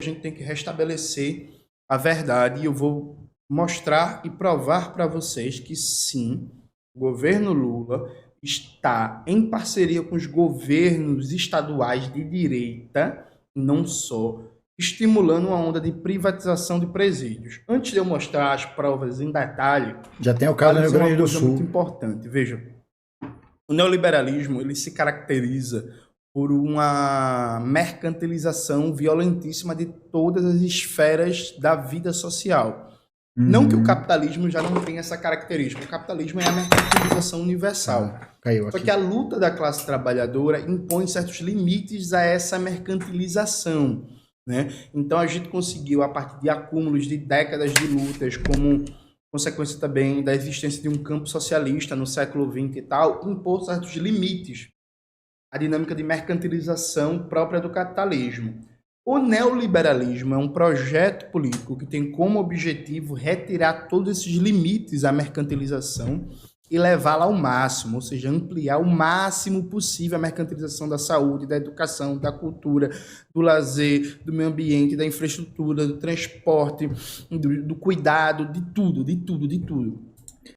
A gente tem que restabelecer a verdade e eu vou mostrar e provar para vocês que sim, o governo Lula está em parceria com os governos estaduais de direita, não só, estimulando uma onda de privatização de presídios. Antes de eu mostrar as provas em detalhe, já tem o caso no Rio Grande do Sul. Muito importante. Veja, o neoliberalismo ele se caracteriza por uma mercantilização violentíssima de todas as esferas da vida social. Não que o capitalismo já não tenha essa característica. O capitalismo é a mercantilização universal. Só que a luta da classe trabalhadora impõe certos limites a essa mercantilização, né? Então a gente conseguiu, a partir de acúmulos de décadas de lutas, como consequência também da existência de um campo socialista no século XX e tal, impor certos limites à dinâmica de mercantilização própria do capitalismo. O neoliberalismo é um projeto político que tem como objetivo retirar todos esses limites à mercantilização e levá-la ao máximo, ou seja, ampliar o máximo possível a mercantilização da saúde, da educação, da cultura, do lazer, do meio ambiente, da infraestrutura, do transporte, do cuidado, de tudo, de tudo, de tudo.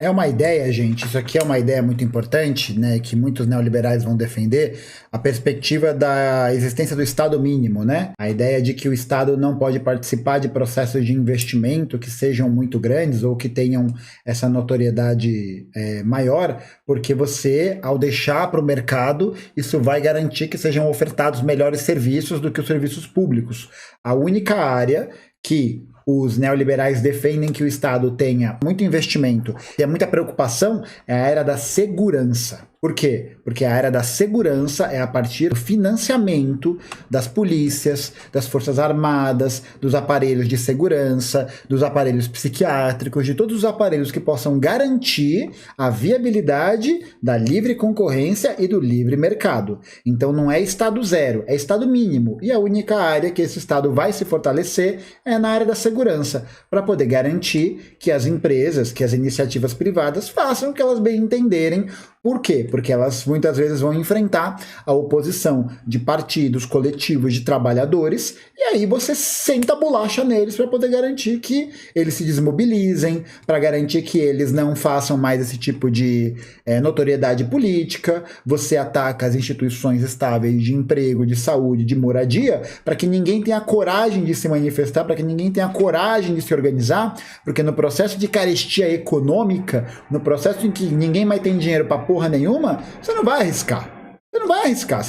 É uma ideia, gente, isso aqui é uma ideia muito importante, né, que muitos neoliberais vão defender, a perspectiva da existência do Estado mínimo, né? A ideia de que o Estado não pode participar de processos de investimento que sejam muito grandes ou que tenham essa notoriedade maior, porque você, ao deixar para o mercado, isso vai garantir que sejam ofertados melhores serviços do que os serviços públicos. A única área que os neoliberais defendem que o Estado tenha muito investimento e muita preocupação é a área da segurança. Por quê? Porque a área da segurança é a partir do financiamento das polícias, das forças armadas, dos aparelhos de segurança, dos aparelhos psiquiátricos, de todos os aparelhos que possam garantir a viabilidade da livre concorrência e do livre mercado. Então não é Estado zero, é Estado mínimo. E a única área que esse Estado vai se fortalecer é na área da segurança, para poder garantir que as empresas, que as iniciativas privadas façam o que elas bem entenderem. Por quê? Porque elas muitas vezes vão enfrentar a oposição de partidos, coletivos de trabalhadores, e aí você senta a bolacha neles para poder garantir que eles se desmobilizem, para garantir que eles não façam mais esse tipo de notoriedade política. Você ataca as instituições estáveis de emprego, de saúde, de moradia, para que ninguém tenha coragem de se manifestar, para que ninguém tenha coragem de se organizar, porque no processo de carestia econômica, no processo em que ninguém mais tem dinheiro para porra nenhuma, você não vai arriscar. Você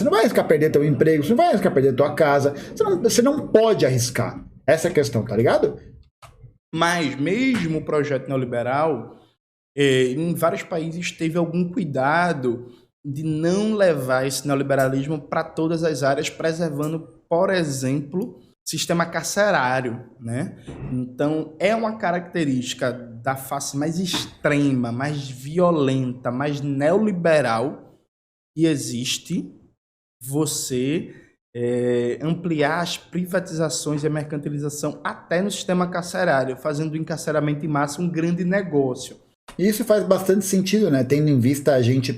não vai arriscar perder teu emprego, você não vai arriscar perder tua casa, você não pode arriscar. Essa é a questão, tá ligado? Mas mesmo o projeto neoliberal, em vários países teve algum cuidado de não levar esse neoliberalismo para todas as áreas, preservando, por exemplo, sistema carcerário, né? Então, é uma característica da face mais extrema, mais violenta, mais neoliberal que existe você ampliar as privatizações e a mercantilização até no sistema carcerário, fazendo do encarceramento em massa um grande negócio. Isso faz bastante sentido, né? Tendo em vista a gente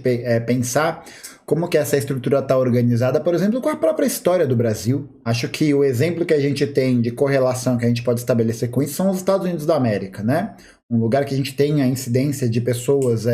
pensar como que essa estrutura está organizada, por exemplo, com a própria história do Brasil. Acho que o exemplo que a gente tem de correlação que a gente pode estabelecer com isso são os Estados Unidos da América, né? Um lugar que a gente tem a incidência de pessoas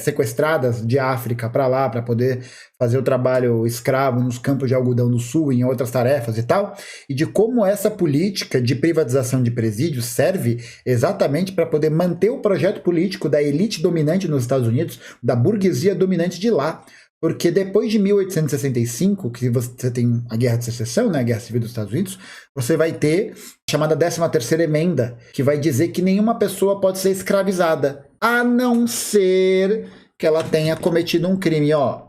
sequestradas de África para lá, para poder fazer o trabalho escravo nos campos de algodão do sul, em outras tarefas e tal, e de como essa política de privatização de presídios serve exatamente para poder manter o projeto político da elite dominante nos Estados Unidos, da burguesia dominante de lá. Porque depois de 1865, que você tem a Guerra de Secessão, né, a Guerra Civil dos Estados Unidos, você vai ter a chamada 13ª Emenda, que vai dizer que nenhuma pessoa pode ser escravizada, a não ser que ela tenha cometido um crime. Ó,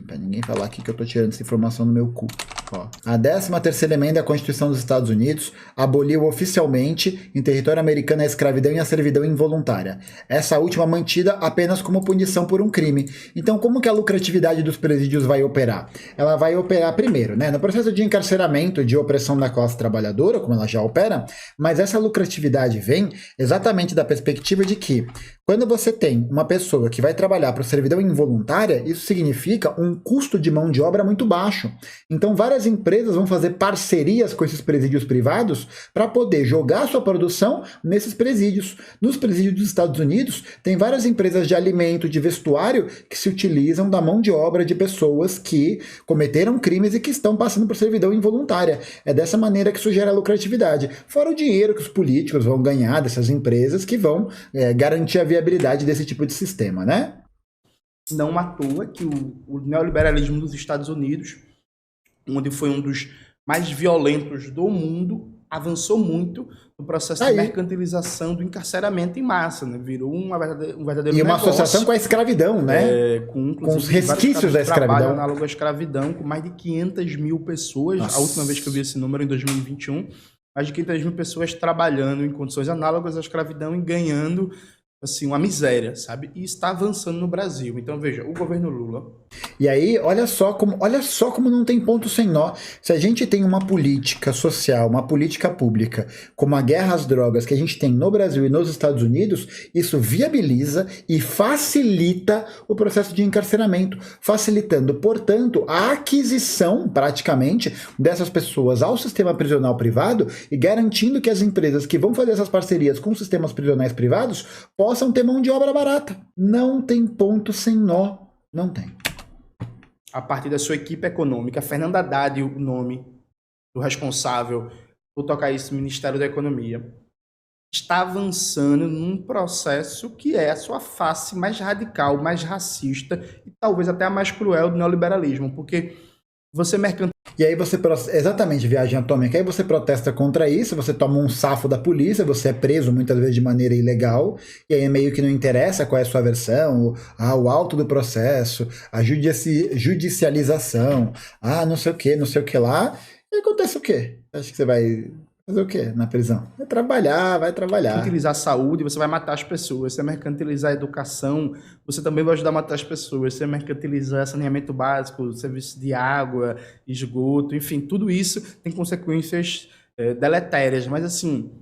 pra ninguém falar aqui que eu tô tirando essa informação do meu cu. Ó. A 13ª Emenda da Constituição dos Estados Unidos aboliu oficialmente em território americano a escravidão e a servidão involuntária. Essa última mantida apenas como punição por um crime. Então, como que a lucratividade dos presídios vai operar? Ela vai operar primeiro, né, no processo de encarceramento, de opressão da classe trabalhadora, como ela já opera, mas essa lucratividade vem exatamente da perspectiva de que Quando você tem uma pessoa que vai trabalhar para servidão involuntária, isso significa um custo de mão de obra muito baixo. Então, várias empresas vão fazer parcerias com esses presídios privados para poder jogar sua produção nesses presídios. Nos presídios dos Estados Unidos, tem várias empresas de alimento, de vestuário, que se utilizam da mão de obra de pessoas que cometeram crimes e que estão passando por servidão involuntária. É dessa maneira que isso gera lucratividade. Fora o dinheiro que os políticos vão ganhar dessas empresas que vão garantir a viabilidade desse tipo de sistema, né? Não à toa que o neoliberalismo dos Estados Unidos, onde foi um dos mais violentos do mundo, avançou muito no processo de mercantilização do encarceramento em massa, né? Virou um verdadeiro e uma negócio, associação com a escravidão, né? Com os resquícios da escravidão. Análogo à escravidão, com mais de 500 mil pessoas. Nossa. A última vez que eu vi esse número, em 2021, mais de 500 mil pessoas trabalhando em condições análogas à escravidão e ganhando assim, uma miséria, sabe? E está avançando no Brasil. Então, veja, o governo Lula... E aí, olha só como não tem ponto sem nó. Se a gente tem uma política social, uma política pública, como a guerra às drogas que a gente tem no Brasil e nos Estados Unidos, isso viabiliza e facilita o processo de encarceramento, facilitando, portanto, a aquisição, praticamente, dessas pessoas ao sistema prisional privado e garantindo que as empresas que vão fazer essas parcerias com sistemas prisionais privados possam ter mão de obra barata. Não tem ponto sem nó. Não tem. A partir da sua equipe econômica, Fernando Haddad, o nome do responsável por tocar isso no Ministério da Economia, está avançando num processo que é a sua face mais radical, mais racista e talvez até a mais cruel do neoliberalismo, porque você E aí você, exatamente, viagem atômica, aí você protesta contra isso, você toma um safo da polícia, você é preso muitas vezes de maneira ilegal, e aí meio que não interessa qual é a sua versão, o alto do processo, a judicialização, não sei o que lá, e acontece o quê? Acho que você vai fazer o quê na prisão? Vai trabalhar. Mercantilizar a saúde, você vai matar as pessoas. Se mercantilizar a educação, você também vai ajudar a matar as pessoas. Se mercantilizar saneamento básico, serviço de água, esgoto, enfim, tudo isso tem consequências deletérias. Mas assim...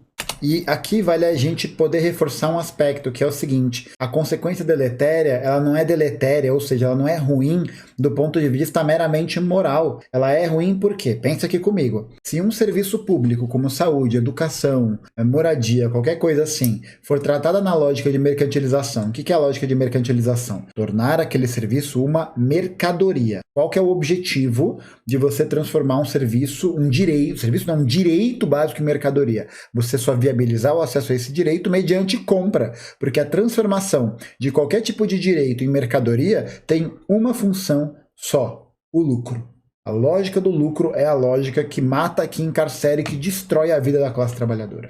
E aqui vale a gente poder reforçar um aspecto, que é o seguinte: a consequência deletéria, ela não é deletéria, ou seja, ela não é ruim do ponto de vista meramente moral. Ela é ruim por quê? Pensa aqui comigo. Se um serviço público como saúde, educação, moradia, qualquer coisa assim, for tratada na lógica de mercantilização, o que é a lógica de mercantilização? Tornar aquele serviço uma mercadoria. Qual que é o objetivo de você transformar um serviço, um direito básico em mercadoria? Você só viabilizar o acesso a esse direito mediante compra, porque a transformação de qualquer tipo de direito em mercadoria tem uma função só: o lucro. A lógica do lucro é a lógica que mata, que encarcera e que destrói a vida da classe trabalhadora.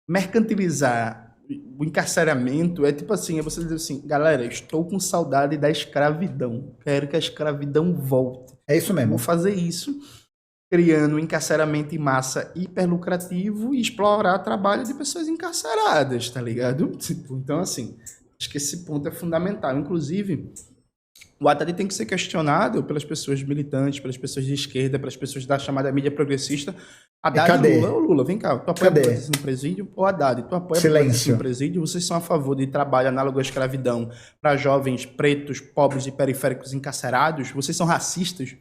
Mercantilizar o encarceramento é tipo assim, é você dizer assim, galera, estou com saudade da escravidão, quero que a escravidão volte. É isso mesmo. Vou fazer isso, criando um encarceramento em massa hiperlucrativo e explorar o trabalho de pessoas encarceradas, tá ligado? Então, assim, acho que esse ponto é fundamental. Inclusive, o Haddad tem que ser questionado pelas pessoas militantes, pelas pessoas de esquerda, pelas pessoas da chamada mídia progressista. Haddad e Lula, Lula, vem cá, tu apoia a violência no presídio? Ô Haddad, tu apoia a violência no presídio? Vocês são a favor de trabalho análogo à escravidão para jovens pretos, pobres e periféricos encarcerados? Vocês são racistas?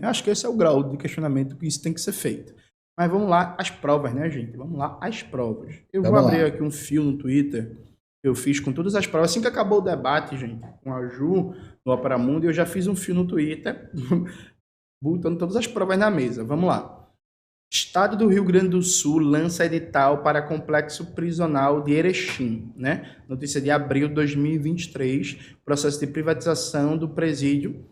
Acho que esse é o grau de questionamento que isso tem que ser feito. Mas vamos lá, as provas, né, gente? Vamos lá, as provas. Eu vou abrir aqui um fio no Twitter que eu fiz com todas as provas. Assim que acabou o debate, gente, com a Ju, no Opera Mundi, eu já fiz um fio no Twitter botando todas as provas na mesa. Vamos lá. Estado do Rio Grande do Sul lança edital para complexo prisional de Erechim, né? Notícia de abril de 2023, processo de privatização do presídio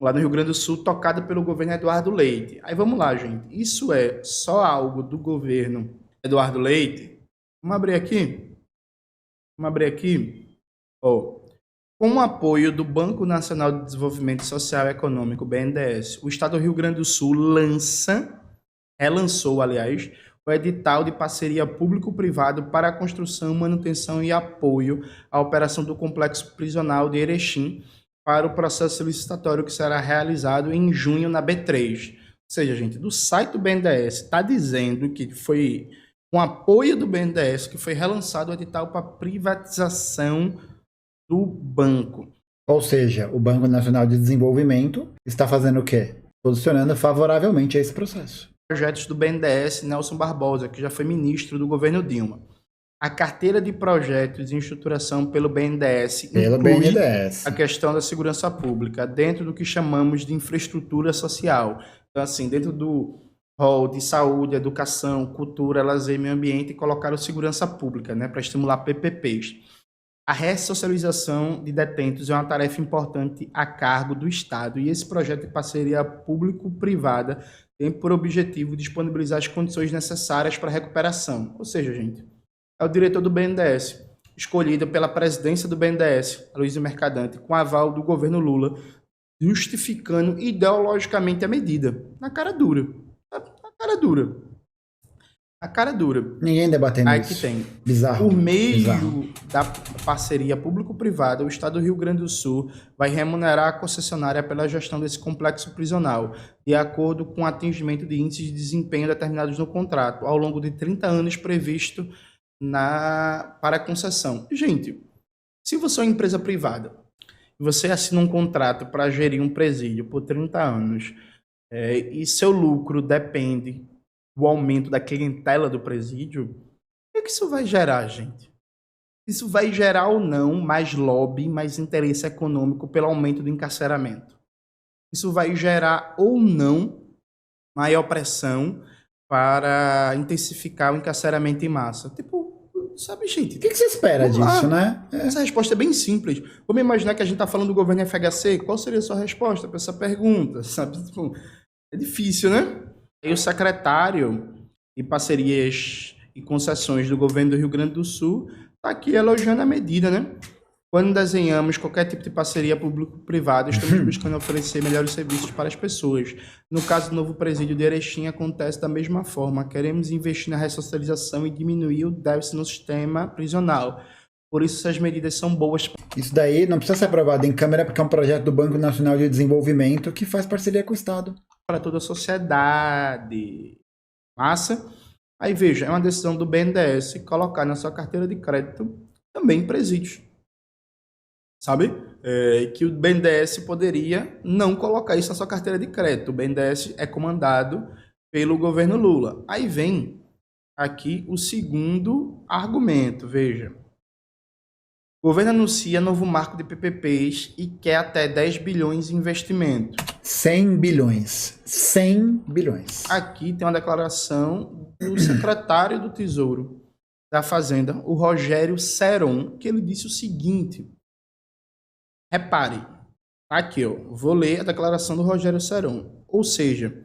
lá no Rio Grande do Sul, tocado pelo governo Eduardo Leite. Aí vamos lá, gente. Isso é só algo do governo Eduardo Leite? Vamos abrir aqui. Com o apoio do Banco Nacional de Desenvolvimento Social e Econômico, BNDES, o Estado do Rio Grande do Sul relançou, aliás, o edital de parceria público-privado para a construção, manutenção e apoio à operação do complexo prisional de Erechim para o processo licitatório que será realizado em junho na B3. Ou seja, gente, do site do BNDES está dizendo que foi com apoio do BNDES que foi relançado o edital para privatização do banco. Ou seja, o Banco Nacional de Desenvolvimento está fazendo o quê? Posicionando favoravelmente a esse processo. Projetos do BNDES, Nelson Barbosa, que já foi ministro do governo Dilma. A carteira de projetos de estruturação pelo BNDES Pelo inclui BNDES. a questão da segurança pública dentro do que chamamos de infraestrutura social. Então, assim, dentro do rol de saúde, educação, cultura, lazer, meio ambiente, colocaram segurança pública, né, para estimular PPPs. A ressocialização de detentos é uma tarefa importante a cargo do Estado e esse projeto de parceria público-privada tem por objetivo disponibilizar as condições necessárias para a recuperação. Ou seja, gente, é o diretor do BNDES, escolhido pela presidência do BNDES, Aloysio Mercadante, com aval do governo Lula, justificando ideologicamente a medida. Na cara dura. Na cara dura. A cara dura. Ninguém debatendo Aí isso. que tem. Bizarro. Por meio Bizarro. da parceria público-privada, o Estado do Rio Grande do Sul vai remunerar a concessionária pela gestão desse complexo prisional, de acordo com o atingimento de índices de desempenho determinados no contrato, ao longo de 30 anos previsto para a concessão. Gente, se você é uma empresa privada e você assina um contrato para gerir um presídio por 30 anos e seu lucro depende do aumento da clientela do presídio, o que isso vai gerar, gente? Isso vai gerar ou não mais lobby, mais interesse econômico pelo aumento do encarceramento. Isso vai gerar ou não maior pressão para intensificar o encarceramento em massa. Tipo, sabe, gente? O que você espera disso, né? Essa resposta é bem simples. Vamos imaginar que a gente está falando do governo FHC. Qual seria a sua resposta para essa pergunta? Sabe? Tipo, é difícil, né? E o secretário de Parcerias e Concessões do governo do Rio Grande do Sul está aqui elogiando a medida, né? Quando desenhamos qualquer tipo de parceria público-privada, estamos buscando oferecer melhores serviços para as pessoas. No caso do novo presídio de Erechim, acontece da mesma forma. Queremos investir na ressocialização e diminuir o déficit no sistema prisional. Por isso, essas medidas são boas. Isso daí não precisa ser aprovado em Câmara porque é um projeto do Banco Nacional de Desenvolvimento que faz parceria com o Estado. Para toda a sociedade. Massa? Aí veja, é uma decisão do BNDES colocar na sua carteira de crédito também presídios. Sabe? Que o BNDES poderia não colocar isso na sua carteira de crédito. O BNDES é comandado pelo governo Lula. Aí vem aqui o segundo argumento, veja. O governo anuncia novo marco de PPPs e quer até 10 bilhões em investimento. 100 bilhões. 100 bilhões. Aqui tem uma declaração do secretário do Tesouro da Fazenda, o Rogério Seron, que ele disse o seguinte. Repare, aqui vou ler a declaração do Rogério Seron. Ou seja,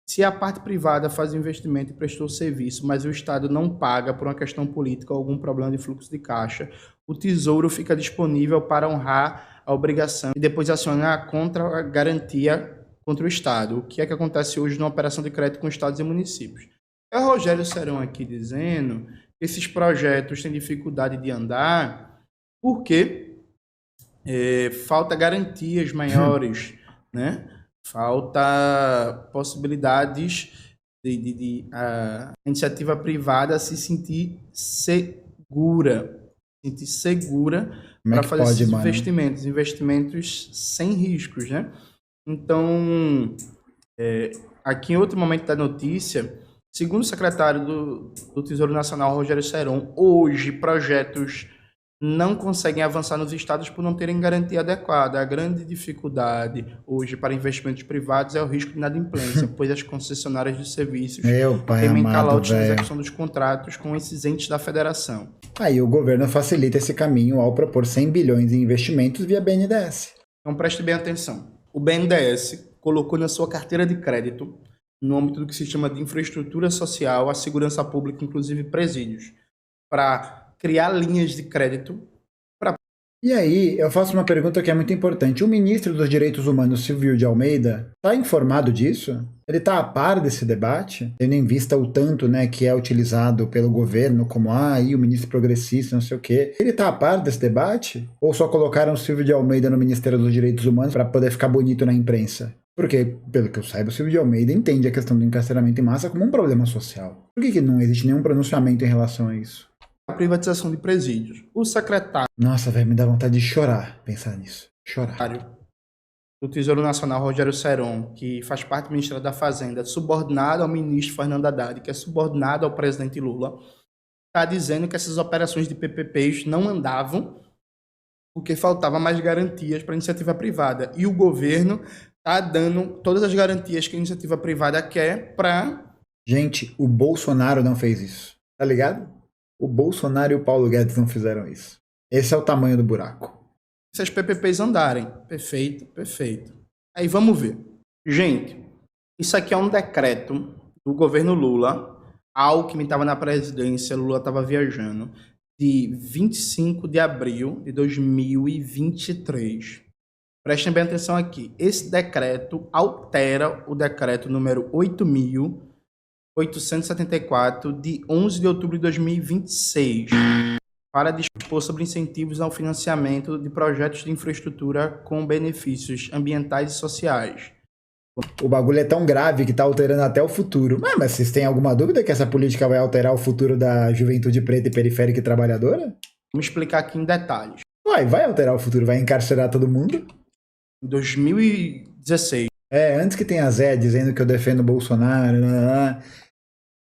se a parte privada faz investimento e prestou serviço, mas o Estado não paga por uma questão política ou algum problema de fluxo de caixa, o Tesouro fica disponível para honrar a obrigação e depois acionar a contra-garantia contra o Estado. O que é que acontece hoje numa operação de crédito com estados e municípios? É o Rogério Seron aqui dizendo que esses projetos têm dificuldade de andar porque falta garantias maiores, né? Falta possibilidades de a iniciativa privada se sentir segura para fazer esses investimentos sem riscos, né? Então, aqui em outro momento da notícia, segundo o secretário do Tesouro Nacional, Rogério Seron, hoje projetos não conseguem avançar nos estados por não terem garantia adequada. A grande dificuldade hoje para investimentos privados é o risco de inadimplência, pois as concessionárias de serviços temem calote na execução dos contratos com esses entes da federação. Aí o governo facilita esse caminho ao propor 100 bilhões em investimentos via BNDES. Então preste bem atenção. O BNDES colocou na sua carteira de crédito, no âmbito do que se chama de infraestrutura social, a segurança pública, inclusive presídios, para criar linhas de crédito. E aí, eu faço uma pergunta que é muito importante. O ministro dos Direitos Humanos, Silvio de Almeida, está informado disso? Ele está a par desse debate? Tendo em vista o tanto, né, que é utilizado pelo governo como, aí o ministro progressista, não sei o quê. Ele está a par desse debate? Ou só colocaram o Silvio de Almeida no Ministério dos Direitos Humanos para poder ficar bonito na imprensa? Porque, pelo que eu saiba, o Silvio de Almeida entende a questão do encarceramento em massa como um problema social. Por que não existe nenhum pronunciamento em relação a isso? a privatização de presídios. O secretário Nossa, velho, me dá vontade de chorar pensar nisso. Chorar. do Tesouro Nacional, Rogério Seron, que faz parte do Ministério da Fazenda, subordinado ao ministro Fernando Haddad, que é subordinado ao presidente Lula, está dizendo que essas operações de PPPs não andavam porque faltava mais garantias para a iniciativa privada. E o governo está dando todas as garantias que a iniciativa privada quer para... Gente, o Bolsonaro não fez isso. Tá ligado? O Bolsonaro e o Paulo Guedes não fizeram isso. Esse é o tamanho do buraco. Se as PPPs andarem. Perfeito, perfeito. Aí vamos ver. Gente, isso aqui é um decreto do governo Lula. Alckmin estava na presidência, Lula estava viajando, de 25 de abril de 2023. Prestem bem atenção aqui. Esse decreto altera o decreto número 8.874, de 11 de outubro de 2026, para dispor sobre incentivos ao financiamento de projetos de infraestrutura com benefícios ambientais e sociais. O bagulho é tão grave que tá alterando até o futuro. Mas vocês têm alguma dúvida que essa política vai alterar o futuro da juventude preta e periférica e trabalhadora? Vamos explicar aqui em detalhes. Vai alterar o futuro, vai encarcerar todo mundo. Em 2016. Antes que tenha Zé dizendo que eu defendo o Bolsonaro.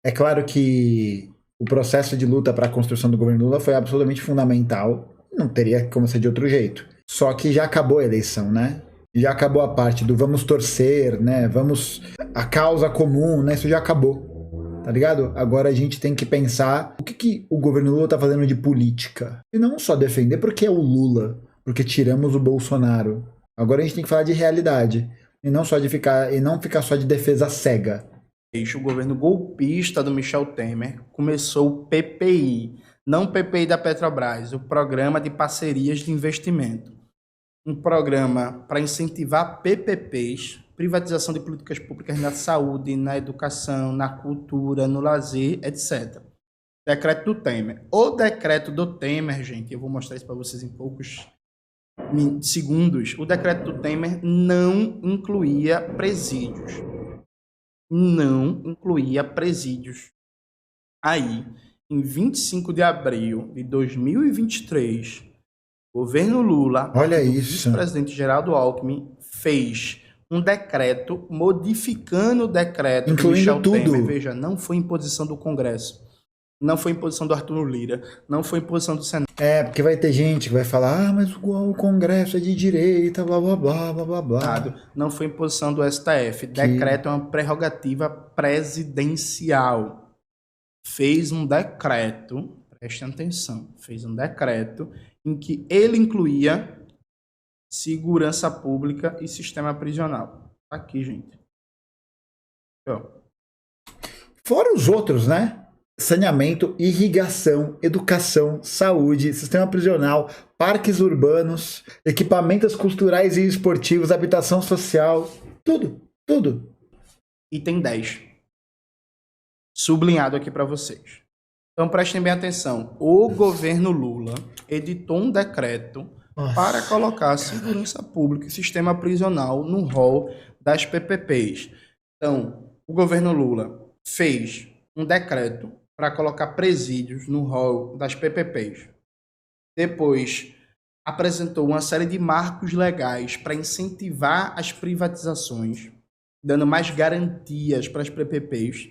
É claro que o processo de luta para a construção do governo Lula foi absolutamente fundamental. Não teria como ser de outro jeito. Só que já acabou a eleição, né? Já acabou a parte do vamos torcer, né? A causa comum, né? Isso já acabou, tá ligado? Agora a gente tem que pensar o que o governo Lula tá fazendo de política. E não só defender porque é o Lula, porque tiramos o Bolsonaro. Agora a gente tem que falar de realidade. E não ficar só de defesa cega. O governo golpista do Michel Temer começou o PPI, não o PPI da Petrobras, o Programa de Parcerias de Investimento. Um programa para incentivar PPPs, privatização de políticas públicas na saúde, na educação, na cultura, no lazer, etc. Decreto do Temer. O decreto do Temer, gente, eu vou mostrar isso para vocês em poucos segundos. O decreto do Temer não incluía presídios. Não incluía presídios. Aí, em 25 de abril de 2023... o governo Lula, olha o isso, vice-presidente Geraldo Alckmin, fez um decreto modificando o decreto incluindo do Michel tudo. Temer. Veja, não foi imposição do Congresso, não foi imposição do Arthur Lira, não foi imposição do Senado. Porque vai ter gente que vai falar, mas o Congresso é de direita, blá blá blá blá blá blá. Não foi imposição do STF. Decreto é uma prerrogativa presidencial. Fez um decreto, prestem atenção, fez um decreto em que ele incluía segurança pública e sistema prisional. Aqui, gente. Fora os outros, né? Saneamento, irrigação, educação, saúde, sistema prisional, parques urbanos, equipamentos culturais e esportivos, habitação social, tudo. Item 10. Sublinhado aqui para vocês. Então prestem bem atenção. O governo Lula editou um decreto para colocar segurança pública e sistema prisional no rol das PPPs. Então, o governo Lula fez um decreto para colocar presídios no rol das PPPs. Depois, apresentou uma série de marcos legais para incentivar as privatizações, dando mais garantias para as PPPs,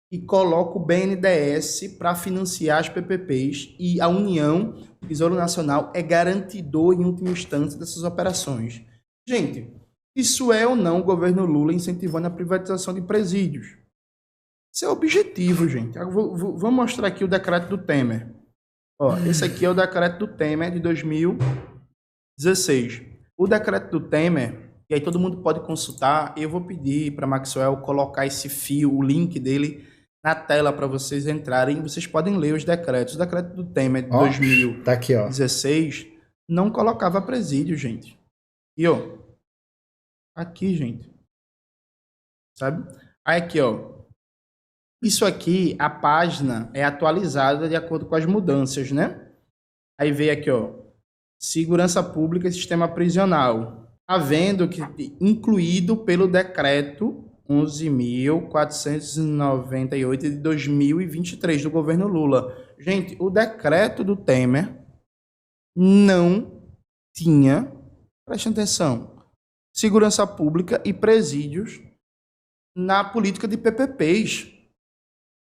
e coloca o BNDES para financiar as PPPs, e a União, o Tesouro Nacional, é garantidor em última instância dessas operações. Gente, isso é ou não o governo Lula incentivando a privatização de presídios? Isso é o objetivo, gente. Eu vou mostrar aqui o decreto do Temer. Esse aqui é o decreto do Temer de 2016. O decreto do Temer, e aí todo mundo pode consultar, eu vou pedir para Maxwell colocar esse fio, o link dele, na tela para vocês entrarem. Vocês podem ler os decretos. O decreto do Temer de 2016 não colocava presídio, gente. E aqui, gente. Sabe? Aí aqui, isso aqui, a página é atualizada de acordo com as mudanças, né? Aí veio aqui, segurança pública e sistema prisional. Tá vendo que incluído pelo decreto 11.498 de 2023, do governo Lula. Gente, o decreto do Temer não tinha, preste atenção, segurança pública e presídios na política de PPPs.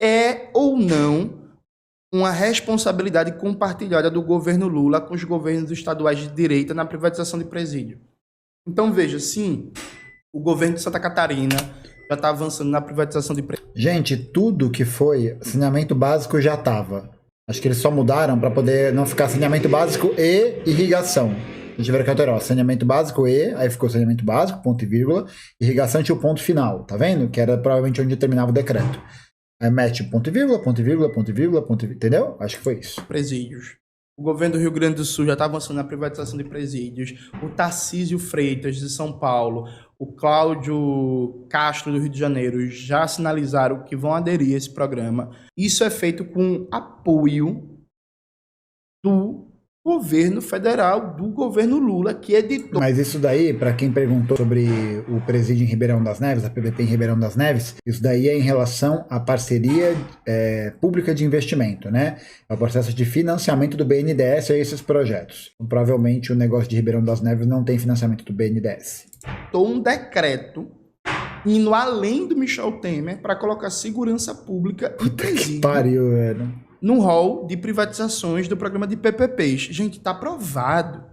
É ou não uma responsabilidade compartilhada do governo Lula com os governos estaduais de direita na privatização de presídio? Então, veja, sim, o governo de Santa Catarina já está avançando na privatização de presídio. Gente, tudo que foi saneamento básico já estava. Acho que eles só mudaram para poder não ficar saneamento básico e irrigação. A gente tiver que alterar saneamento básico e, aí ficou saneamento básico, ponto e vírgula, irrigação tinha o ponto final, tá vendo? Que era provavelmente onde terminava o decreto. Aí mete ponto e vírgula, ponto e vírgula, ponto e vírgula, ponto e vírgula, entendeu? Acho que foi isso. Presídios. O governo do Rio Grande do Sul já está avançando na privatização de presídios. O Tarcísio Freitas, de São Paulo, o Cláudio Castro, do Rio de Janeiro, já sinalizaram que vão aderir a esse programa. Isso é feito com apoio do governo federal, do governo Lula, que editou. Mas isso daí, para quem perguntou sobre o presídio em Ribeirão das Neves, a PPP em Ribeirão das Neves, isso daí é em relação à parceria pública de investimento, né? É o processo de financiamento do BNDES a esses projetos. Então, provavelmente o negócio de Ribeirão das Neves não tem financiamento do BNDES. Um decreto indo além do Michel Temer para colocar segurança pública e presídio. Que pariu, velho. No rol de privatizações do programa de PPPs. Gente, está aprovado.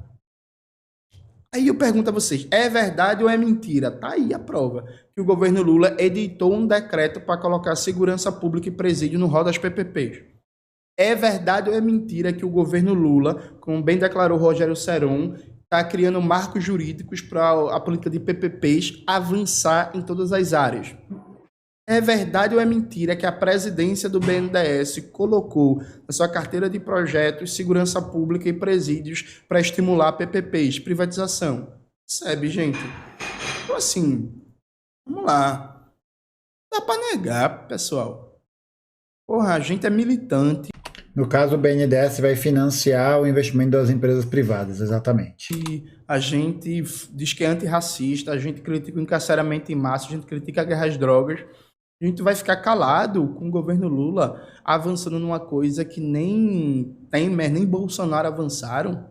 Aí eu pergunto a vocês, é verdade ou é mentira? Tá aí a prova. Que o governo Lula editou um decreto para colocar segurança pública e presídio no rol das PPPs. É verdade ou é mentira que o governo Lula, como bem declarou Rogério Seron, está criando marcos jurídicos para a política de PPPs avançar em todas as áreas? É verdade ou é mentira que a presidência do BNDES colocou na sua carteira de projetos segurança pública e presídios para estimular PPPs, privatização? Percebe, gente? Então, assim, vamos lá. Dá para negar, pessoal. Porra, a gente é militante. No caso, o BNDES vai financiar o investimento das empresas privadas, exatamente. A gente diz que é antirracista, a gente critica o encarceramento em massa, a gente critica a guerra às drogas. A gente vai ficar calado com o governo Lula avançando numa coisa que nem Temer, nem Bolsonaro avançaram.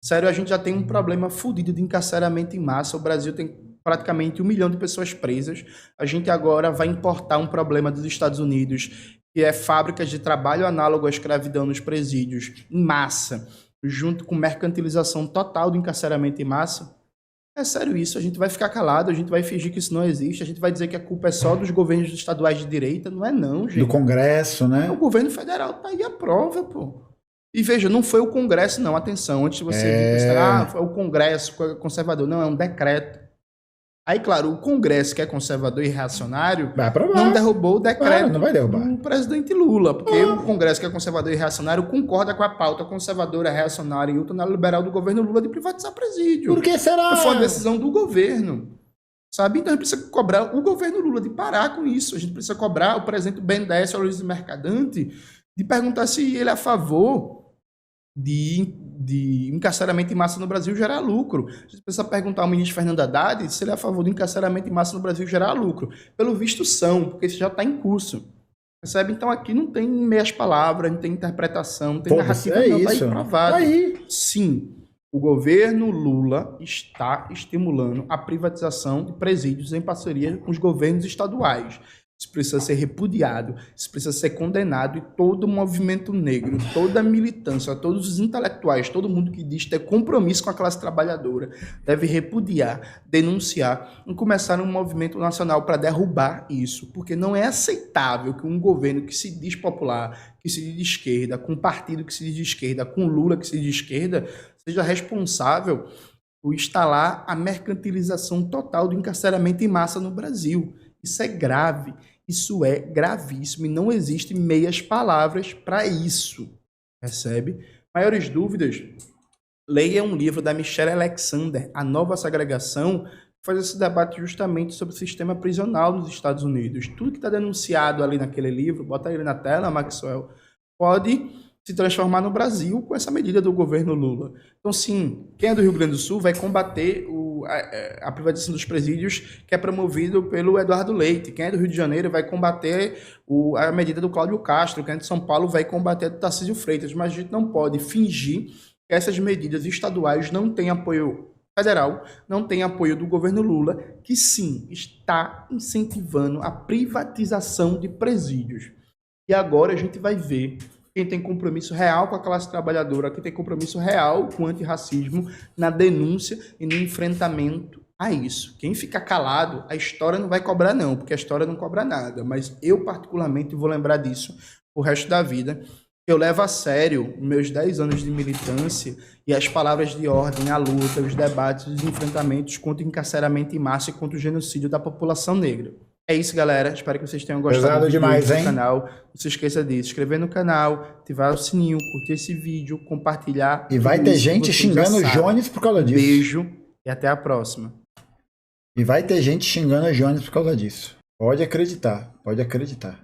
Sério, a gente já tem um problema fodido de encarceramento em massa. O Brasil tem praticamente 1 milhão de pessoas presas. A gente agora vai importar um problema dos Estados Unidos, que é fábricas de trabalho análogo à escravidão nos presídios, em massa, junto com mercantilização total do encarceramento em massa. É sério isso, a gente vai ficar calado, a gente vai fingir que isso não existe, a gente vai dizer que a culpa é só dos governos estaduais de direita. Não é não, gente. Do Congresso, né? O governo federal tá aí a prova, pô. E veja, não foi o Congresso não, atenção, antes de você dizer, foi o Congresso conservador. Não, é um decreto. Aí, claro, o Congresso, que é conservador e reacionário, não derrubou o decreto não vai derrubar. do presidente Lula, porque o Congresso, que é conservador e reacionário, concorda com a pauta conservadora, reacionária e ultraliberal do governo Lula de privatizar presídio. Por que será? Foi uma decisão do governo, sabe? Então a gente precisa cobrar o governo Lula de parar com isso. A gente precisa cobrar o presidente do BNDES, Aloysio Mercadante, de perguntar se ele é a favor de encarceramento em massa no Brasil gerar lucro. A gente precisa perguntar ao ministro Fernando Haddad se ele é a favor do encarceramento em massa no Brasil gerar lucro. Pelo visto são, porque isso já está em curso. Percebe? Então aqui não tem meias palavras, não tem interpretação, não tem narrativa, não. Está aí provado. Sim, o governo Lula está estimulando a privatização de presídios em parceria com os governos estaduais. Isso precisa ser repudiado, isso precisa ser condenado, e todo o movimento negro, toda a militância, todos os intelectuais, todo mundo que diz ter compromisso com a classe trabalhadora deve repudiar, denunciar e começar um movimento nacional para derrubar isso, porque não é aceitável que um governo que se diz popular, que se diz de esquerda, com um partido que se diz de esquerda, com Lula que se diz de esquerda, seja responsável por instalar a mercantilização total do encarceramento em massa no Brasil. Isso é grave, isso é gravíssimo e não existem meias palavras para isso, percebe? Maiores dúvidas? Leia um livro da Michelle Alexander, A Nova Segregação, que faz esse debate justamente sobre o sistema prisional nos Estados Unidos. Tudo que está denunciado ali naquele livro, bota ele na tela, Maxwell, pode se transformar no Brasil com essa medida do governo Lula. Então, sim, quem é do Rio Grande do Sul vai combater a privatização dos presídios que é promovido pelo Eduardo Leite. Quem é do Rio de Janeiro vai combater a medida do Cláudio Castro. Quem é de São Paulo vai combater a do Tarcísio Freitas. Mas a gente não pode fingir que essas medidas estaduais não têm apoio federal, não têm apoio do governo Lula, que sim, está incentivando a privatização de presídios. E agora a gente vai ver quem tem compromisso real com a classe trabalhadora, quem tem compromisso real com o antirracismo, na denúncia e no enfrentamento a isso. Quem fica calado, a história não vai cobrar não, porque a história não cobra nada. Mas eu, particularmente, vou lembrar disso o resto da vida. Eu levo a sério meus 10 anos de militância e as palavras de ordem, a luta, os debates, os enfrentamentos contra o encarceramento em massa e contra o genocídio da população negra. É isso, galera. Espero que vocês tenham gostado do demais, vídeo do canal. Não se esqueça de se inscrever no canal, ativar o sininho, curtir esse vídeo, compartilhar. E vai ter gente xingando o Jones por causa disso. Beijo e até a próxima. E vai ter gente xingando o Jones por causa disso. Pode acreditar, pode acreditar.